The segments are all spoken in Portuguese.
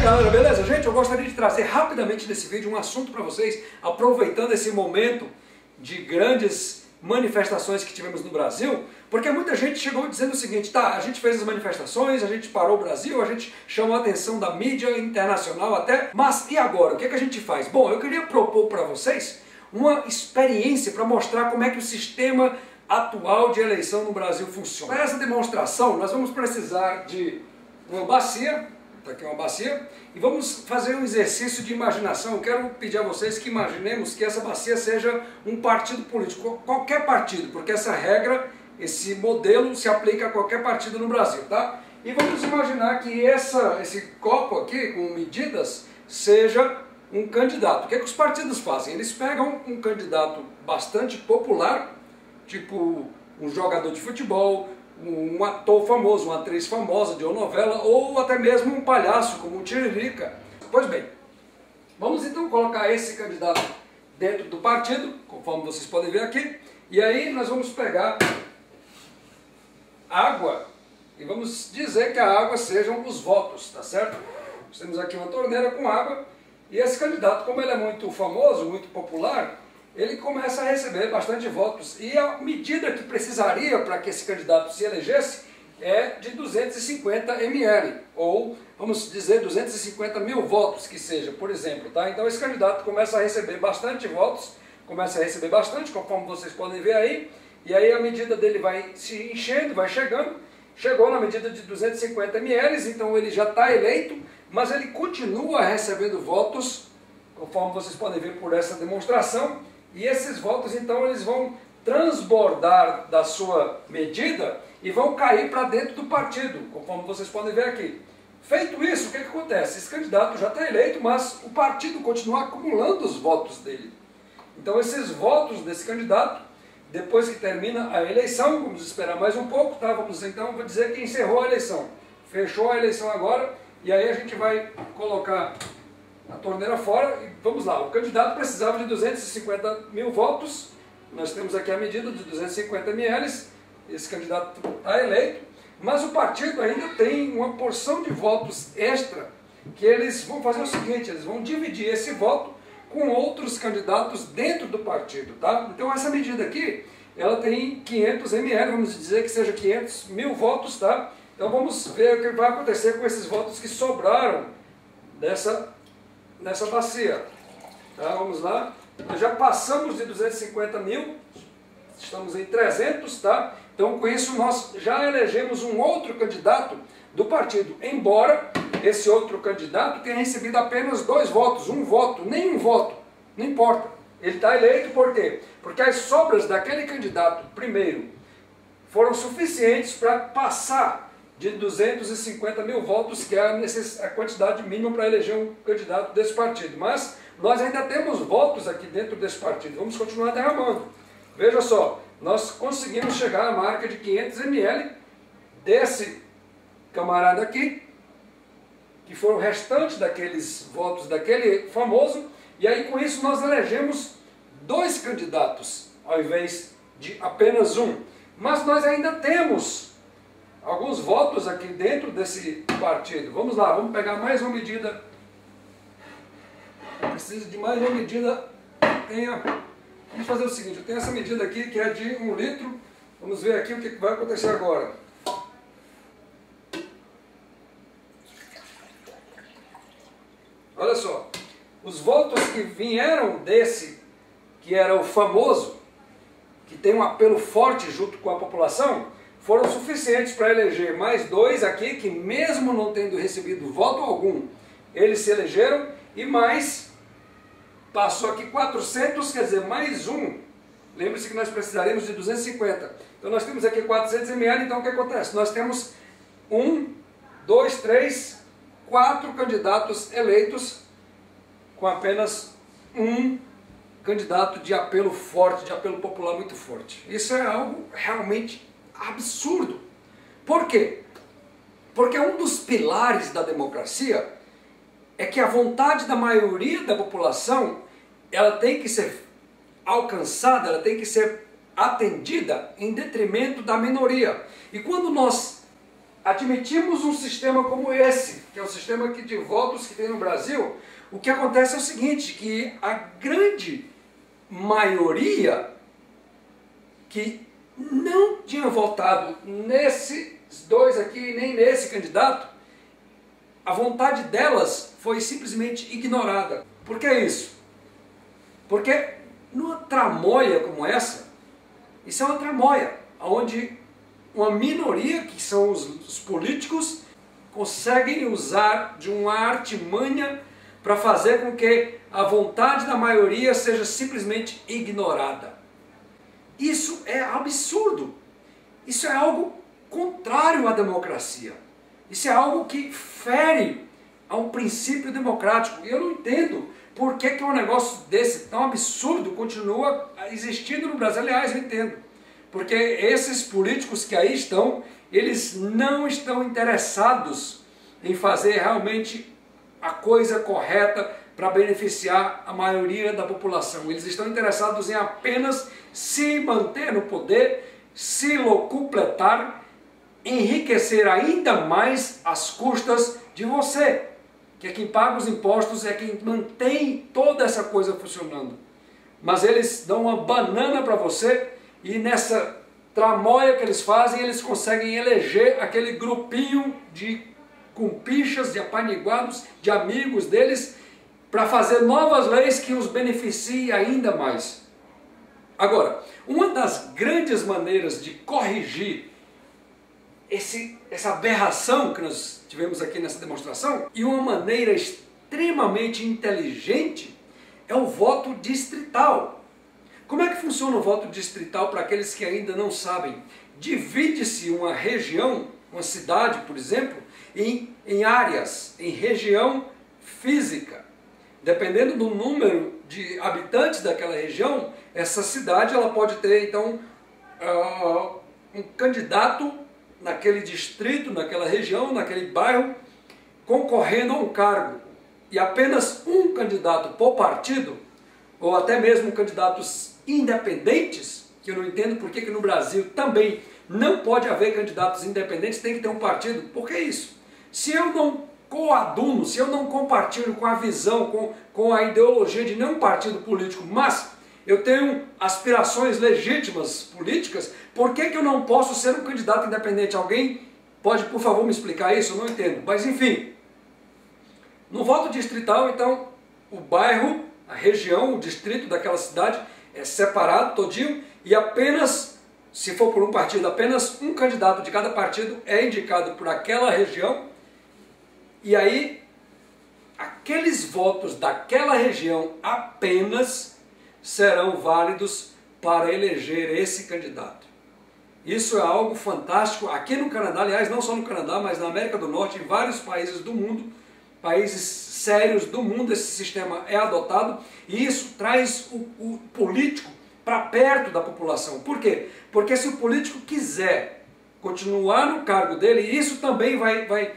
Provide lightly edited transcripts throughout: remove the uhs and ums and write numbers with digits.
galera, beleza? Gente, eu gostaria de trazer rapidamente nesse vídeo um assunto para vocês, aproveitando esse momento de grandes manifestações que tivemos no Brasil, porque muita gente chegou dizendo o seguinte: tá, a gente fez as manifestações, a gente parou o Brasil, a gente chamou a atenção da mídia internacional até, mas e agora? O que é que a gente faz? Bom, eu queria propor para vocês uma experiência para mostrar como é que o sistema atual de eleição no Brasil funciona. Para essa demonstração, nós vamos precisar de uma bacia. Está aqui uma bacia, e vamos fazer um exercício de imaginação. Eu quero pedir a vocês que imaginemos que essa bacia seja um partido político, qualquer partido, porque essa regra, esse modelo se aplica a qualquer partido no Brasil, tá? E vamos imaginar que esse copo aqui, com medidas, seja um candidato. O que é que os partidos fazem? Eles pegam um candidato bastante popular, tipo um jogador de futebol, um ator famoso, uma atriz famosa de uma novela, ou até mesmo um palhaço como o Tiririca. Pois bem, vamos então colocar esse candidato dentro do partido, conforme vocês podem ver aqui, e aí nós vamos pegar água e vamos dizer que a água sejam os votos, tá certo? Nós temos aqui uma torneira com água, e esse candidato, como ele é muito famoso, muito popular, ele começa a receber bastante votos. E a medida que precisaria para que esse candidato se elegesse é de 250 ml, ou vamos dizer 250 mil votos que seja, por exemplo, tá? Então esse candidato começa a receber bastante votos, começa a receber bastante, conforme vocês podem ver aí, e aí a medida dele vai se enchendo, vai chegando, chegou na medida de 250 ml, então ele já está eleito, mas ele continua recebendo votos, conforme vocês podem ver por essa demonstração. E esses votos, então, eles vão transbordar da sua medida e vão cair para dentro do partido, conforme vocês podem ver aqui. Feito isso, o que acontece? Esse candidato já está eleito, mas o partido continua acumulando os votos dele. Então, esses votos desse candidato, depois que termina a eleição, vamos esperar mais um pouco, tá? Vamos então dizer que encerrou a eleição. Fechou a eleição agora, e aí a gente vai colocar a torneira fora, e vamos lá, o candidato precisava de 250 mil votos, nós temos aqui a medida de 250 ml, esse candidato está eleito, mas o partido ainda tem uma porção de votos extra, que eles vão fazer o seguinte, eles vão dividir esse voto com outros candidatos dentro do partido, tá? Então essa medida aqui, ela tem 500 ml, vamos dizer que seja 500 mil votos, tá? Então vamos ver o que vai acontecer com esses votos que sobraram nessa bacia, tá? Vamos lá, nós já passamos de 250 mil, estamos em 300, tá? Então com isso nós já elegemos um outro candidato do partido, embora esse outro candidato tenha recebido apenas 2 votos, um voto, nenhum voto, não importa, ele está eleito. Por quê? Porque as sobras daquele candidato primeiro foram suficientes para passar de 250 mil votos, que é a quantidade mínima para eleger um candidato desse partido. Mas nós ainda temos votos aqui dentro desse partido, vamos continuar derramando. Veja só, nós conseguimos chegar à marca de 500 ml desse camarada aqui, que foram o restante daqueles votos daquele famoso, e aí com isso nós elegemos 2 candidatos, ao invés de apenas um. Mas nós ainda temos alguns votos aqui dentro desse partido. Vamos lá, vamos pegar mais uma medida. Eu preciso de mais uma medida. Vamos fazer o seguinte, eu tenho essa medida aqui que é de 1 litro. Vamos ver aqui o que vai acontecer agora. Olha só, os votos que vieram desse, que era o famoso, que tem um apelo forte junto com a população, foram suficientes para eleger mais 2 aqui, que mesmo não tendo recebido voto algum, eles se elegeram, e mais, passou aqui 400, quer dizer, mais um. Lembre-se que nós precisaremos de 250. Então nós temos aqui 400 ml, então o que acontece? Nós temos 1, 2, 3, 4 candidatos eleitos, com apenas um candidato de apelo forte, de apelo popular muito forte. Isso é algo realmente absurdo. Por quê? Porque um dos pilares da democracia é que a vontade da maioria da população, ela tem que ser alcançada, ela tem que ser atendida em detrimento da minoria. E quando nós admitimos um sistema como esse, que é o sistema de votos que tem no Brasil, o que acontece é o seguinte, que a grande maioria que não tinha votado nesses dois aqui, nem nesse candidato, a vontade delas foi simplesmente ignorada. Por que isso? Porque numa tramóia como essa, isso é uma tramóia, onde uma minoria, que são os políticos, conseguem usar de uma artimanha para fazer com que a vontade da maioria seja simplesmente ignorada. Isso é absurdo. Isso é algo contrário à democracia. Isso é algo que fere a um princípio democrático. E eu não entendo por que um negócio desse tão absurdo continua existindo no Brasil. Aliás, eu entendo. Porque esses políticos que aí estão, eles não estão interessados em fazer realmente a coisa correta para beneficiar a maioria da população. Eles estão interessados em apenas se manter no poder, se locupletar, enriquecer ainda mais às custas de você, que é quem paga os impostos, é quem mantém toda essa coisa funcionando. Mas eles dão uma banana para você e nessa tramóia que eles fazem, eles conseguem eleger aquele grupinho de cumpichas, de apaniguados, de amigos deles, para fazer novas leis que os beneficiem ainda mais. Agora, uma das grandes maneiras de corrigir essa aberração que nós tivemos aqui nessa demonstração, e uma maneira extremamente inteligente, é o voto distrital. Como é que funciona o voto distrital para aqueles que ainda não sabem? Divide-se uma região, uma cidade, por exemplo, em áreas, em região física. Dependendo do número de habitantes daquela região, essa cidade ela pode ter, então, um candidato naquele distrito, naquela região, naquele bairro, concorrendo a um cargo. E apenas um candidato por partido, ou até mesmo candidatos independentes, que eu não entendo por que no Brasil também não pode haver candidatos independentes, tem que ter um partido. Por que isso? Se eu não coaduno, se eu não compartilho com a visão, com a ideologia de nenhum partido político, mas eu tenho aspirações legítimas políticas, por que eu não posso ser um candidato independente? Alguém pode, por favor, me explicar isso? Eu não entendo. Mas, enfim, no voto distrital, então, o bairro, a região, o distrito daquela cidade é separado todinho e apenas, se for por um partido, apenas um candidato de cada partido é indicado por aquela região. E aí, aqueles votos daquela região apenas serão válidos para eleger esse candidato. Isso é algo fantástico. Aqui no Canadá, aliás, não só no Canadá, mas na América do Norte, em vários países do mundo, países sérios do mundo, esse sistema é adotado e isso traz o político para perto da população. Por quê? Porque se o político quiser continuar no cargo dele, isso também vai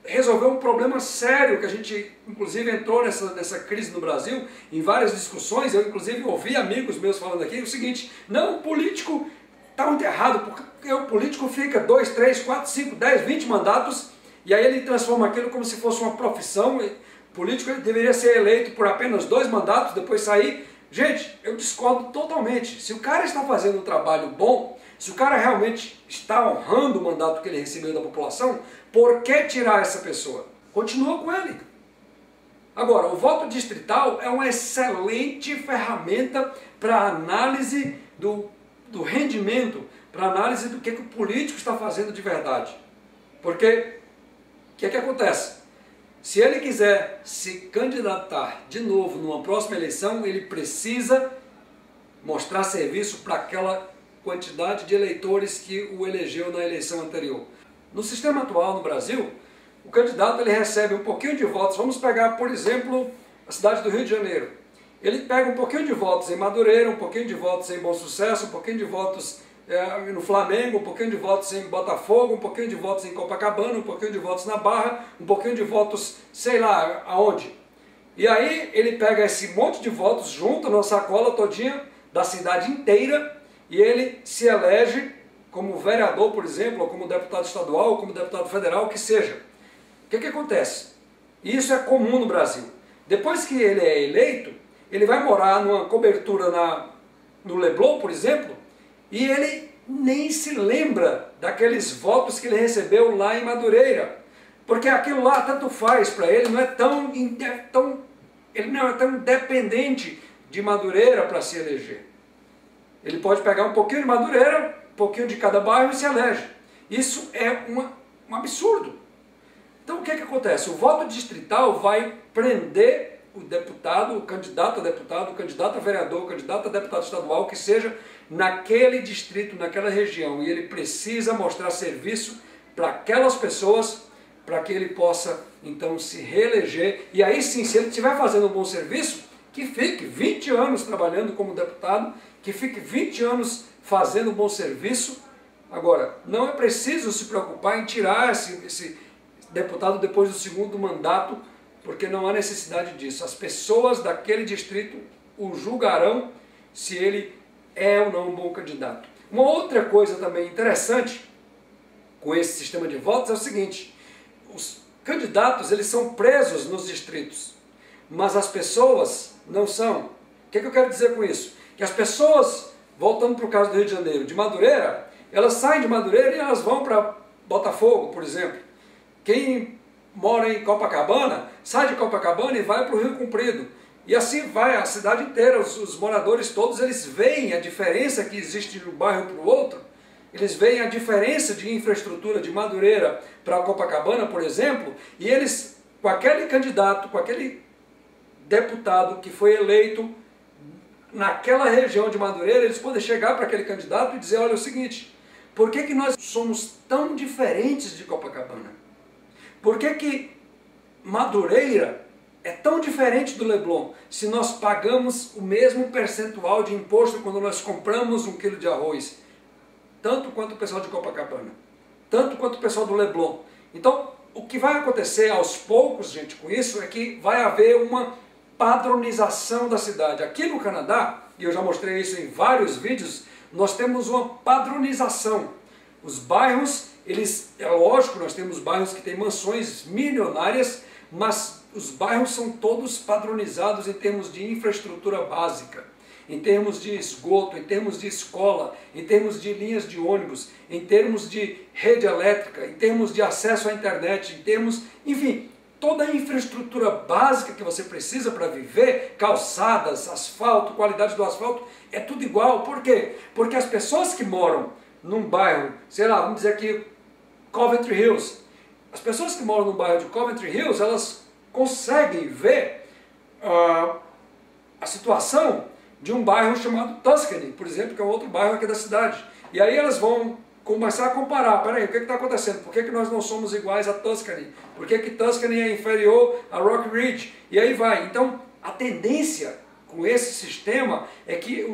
resolver um problema sério que a gente, inclusive, entrou nessa crise no Brasil, em várias discussões. Eu, inclusive, ouvi amigos meus falando aqui o seguinte: não, o político está muito errado, porque o político fica 2, 3, 4, 5, 10, 20 mandatos e aí ele transforma aquilo como se fosse uma profissão. O político ele deveria ser eleito por apenas 2 mandatos, depois sair. Gente, eu discordo totalmente. Se o cara está fazendo um trabalho bom, se o cara realmente está honrando o mandato que ele recebeu da população, por que tirar essa pessoa? Continua com ele. Agora, o voto distrital é uma excelente ferramenta para análise do rendimento, para análise do que o político está fazendo de verdade. Porque, o que acontece? Se ele quiser se candidatar de novo numa próxima eleição, ele precisa mostrar serviço para aquela quantidade de eleitores que o elegeu na eleição anterior. No sistema atual no Brasil, o candidato ele recebe um pouquinho de votos. Vamos pegar, por exemplo, a cidade do Rio de Janeiro. Ele pega um pouquinho de votos em Madureira, um pouquinho de votos em Bom Sucesso, um pouquinho de votos no Flamengo, um pouquinho de votos em Botafogo, um pouquinho de votos em Copacabana, um pouquinho de votos na Barra, um pouquinho de votos sei lá aonde. E aí ele pega esse monte de votos, junta numa sacola todinha da cidade inteira e ele se elege como vereador, por exemplo, ou como deputado estadual, ou como deputado federal, o que seja. O que acontece? Isso é comum no Brasil. Depois que ele é eleito, ele vai morar numa cobertura no Leblon, por exemplo, e ele nem se lembra daqueles votos que ele recebeu lá em Madureira. Porque aquilo lá tanto faz para ele, ele não é tão dependente de Madureira para se eleger. Ele pode pegar um pouquinho de Madureira, um pouquinho de cada bairro e se elege. Isso é um absurdo. Então o que acontece? O voto distrital vai prender o deputado, o candidato a deputado, o candidato a vereador, o candidato a deputado estadual, que seja naquele distrito, naquela região. E ele precisa mostrar serviço para aquelas pessoas, para que ele possa então se reeleger. E aí sim, se ele estiver fazendo um bom serviço, que fique 20 anos trabalhando como deputado, que fique 20 anos fazendo um bom serviço. Agora, não é preciso se preocupar em tirar esse deputado depois do segundo mandato, porque não há necessidade disso. As pessoas daquele distrito o julgarão se ele é ou não um bom candidato. Uma outra coisa também interessante com esse sistema de votos é o seguinte: os candidatos eles são presos nos distritos, mas as pessoas não são. O que eu quero dizer com isso? Que as pessoas, voltando para o caso do Rio de Janeiro, de Madureira, elas saem de Madureira e elas vão para Botafogo, por exemplo. Quem mora em Copacabana, sai de Copacabana e vai para o Rio Comprido. E assim vai a cidade inteira, os moradores todos, eles veem a diferença que existe de um bairro para o outro. Eles veem a diferença de infraestrutura de Madureira para Copacabana, por exemplo, e eles, com aquele candidato, com aquele deputado que foi eleito naquela região de Madureira, eles podem chegar para aquele candidato e dizer: olha, é o seguinte, por que nós somos tão diferentes de Copacabana? Por que Madureira é tão diferente do Leblon se nós pagamos o mesmo percentual de imposto quando nós compramos 1 quilo de arroz? Tanto quanto o pessoal de Copacabana, tanto quanto o pessoal do Leblon. Então, o que vai acontecer aos poucos, gente, com isso, é que vai haver uma padronização da cidade. Aqui no Canadá, e eu já mostrei isso em vários vídeos, nós temos uma padronização. Os bairros, é lógico, nós temos bairros que têm mansões milionárias, mas os bairros são todos padronizados em termos de infraestrutura básica, em termos de esgoto, em termos de escola, em termos de linhas de ônibus, em termos de rede elétrica, em termos de acesso à internet, em termos, enfim, toda a infraestrutura básica que você precisa para viver, calçadas, asfalto, qualidade do asfalto, é tudo igual. Por quê? Porque as pessoas que moram num bairro, sei lá, vamos dizer aqui, Coventry Hills, as pessoas que moram no bairro de Coventry Hills, elas conseguem ver a situação de um bairro chamado Tuscany, por exemplo, que é um outro bairro aqui da cidade. E aí elas vão começar a comparar: peraí, o que está acontecendo? Por que nós não somos iguais a Tuscany? Por que Tuscany é inferior a Rock Ridge? E aí vai. Então, a tendência com esse sistema é que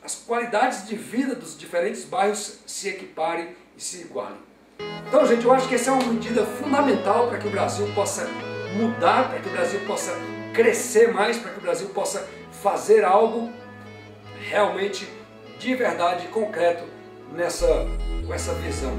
as qualidades de vida dos diferentes bairros se equiparem e se igualem. Então, gente, eu acho que essa é uma medida fundamental para que o Brasil possa mudar, para que o Brasil possa crescer mais, para que o Brasil possa fazer algo realmente de verdade, concreto, com essa visão.